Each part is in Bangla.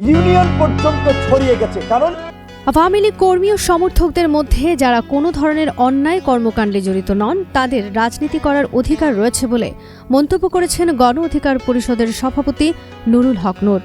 ইউনিয়ন পর্যন্ত ছড়িয়ে গেছে। কারণ আওয়ামী লীগ কর্মী ও সমর্থকদের মধ্যে যারা কোনো ধরনের অন্যায় কর্মকাণ্ডে জড়িত নন তাদের রাজনীতি করার অধিকার রয়েছে বলে মন্তব্য করেছেন গণ অধিকার পরিষদের সভাপতি নুরুল হক নূর।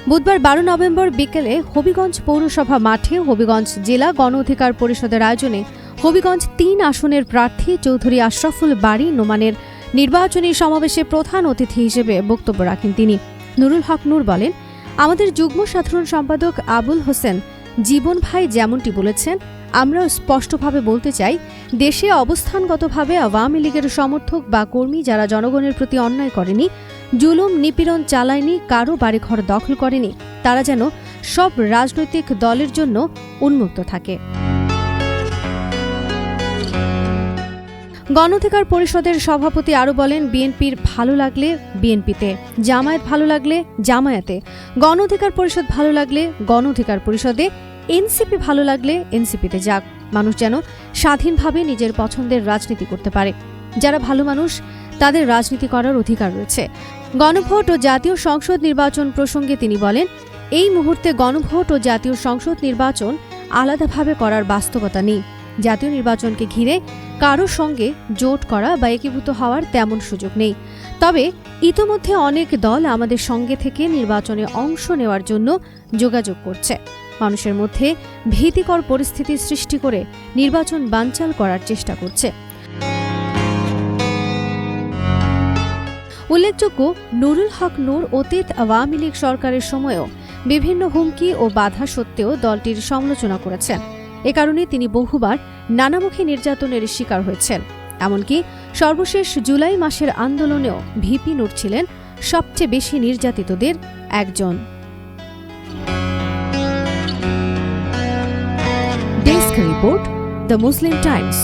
বুধবার 12 নভেম্বর বিকেলে হবিগঞ্জ পৌরসভা মাঠে হবিগঞ্জ জেলা গণ অধিকার পরিষদের আয়োজনে হবিগঞ্জ ৩ আসনের প্রার্থী চৌধুরী আশরাফুল বারী নোমানের নির্বাচনী সমাবেশে প্রধান অতিথি হিসেবে বক্তব্য রাখেন তিনি। নুরুল হক নূর বলেন, আমাদের যুগ্ম সাধারণ সম্পাদক আবুল হোসেন জীবন ভাই যেমনটি বলেছেন, আমরাও স্পষ্টভাবে বলতে চাই, দেশে অবস্থানগতভাবে আওয়ামী লীগের সমর্থক বা কর্মী যারা জনগণের প্রতি অন্যায় করেনি, জুলুম নিপীড়ন চালায়নি, কারো বাড়িঘর দখল করেনি, তারা যেন সব রাজনৈতিক দলের জন্য উন্মুক্ত থাকে। গণ অধিকার পরিষদের সভাপতি আরও বলেন, বিএনপির ভালো লাগলে বিএনপিতে, জামায়াত ভালো লাগলে জামায়াতে, গণ অধিকার পরিষদ ভালো লাগলে গণ অধিকার পরিষদে, এনসিপি ভালো লাগলে এনসিপিতে যাক। মানুষ যেন স্বাধীনভাবে নিজের পছন্দের রাজনীতি করতে পারে। যারা ভালো মানুষ তাদের রাজনীতি করার অধিকার রয়েছে। গণভোট ও জাতীয় সংসদ নির্বাচন প্রসঙ্গে তিনি বলেন, এই মুহূর্তে গণভোট ও জাতীয় সংসদ নির্বাচন আলাদাভাবে করার বাস্তবতা নেই। জাতীয় নির্বাচনকে ঘিরে কারো সঙ্গে জোট করা বা একীভূত হওয়ার তেমন সুযোগ নেই। তবে ইতোমধ্যে অনেক দল আমাদের সঙ্গে থেকে নির্বাচনে অংশ নেওয়ার জন্য যোগাযোগ করছে। মানুষের মধ্যে ভীতিকর পরিস্থিতি সৃষ্টি করে নির্বাচন বানচাল করার চেষ্টা করছে। উল্লেখযোগ্য, নুরুল হক নূর অতীত আওয়ামী লীগ সরকারের সময়েও বিভিন্ন হুমকি ও বাধা সত্ত্বেও দলটির সমালোচনা করেছেন। এ কারণে তিনি বহুবার নানামুখী নির্যাতনের শিকার হয়েছেন। এমনকি সর্বশেষ জুলাই মাসের আন্দোলনেও ভিপি নূর ছিলেন সবচেয়ে বেশি নির্যাতিতদের একজন। Desk report, the Muslim Times.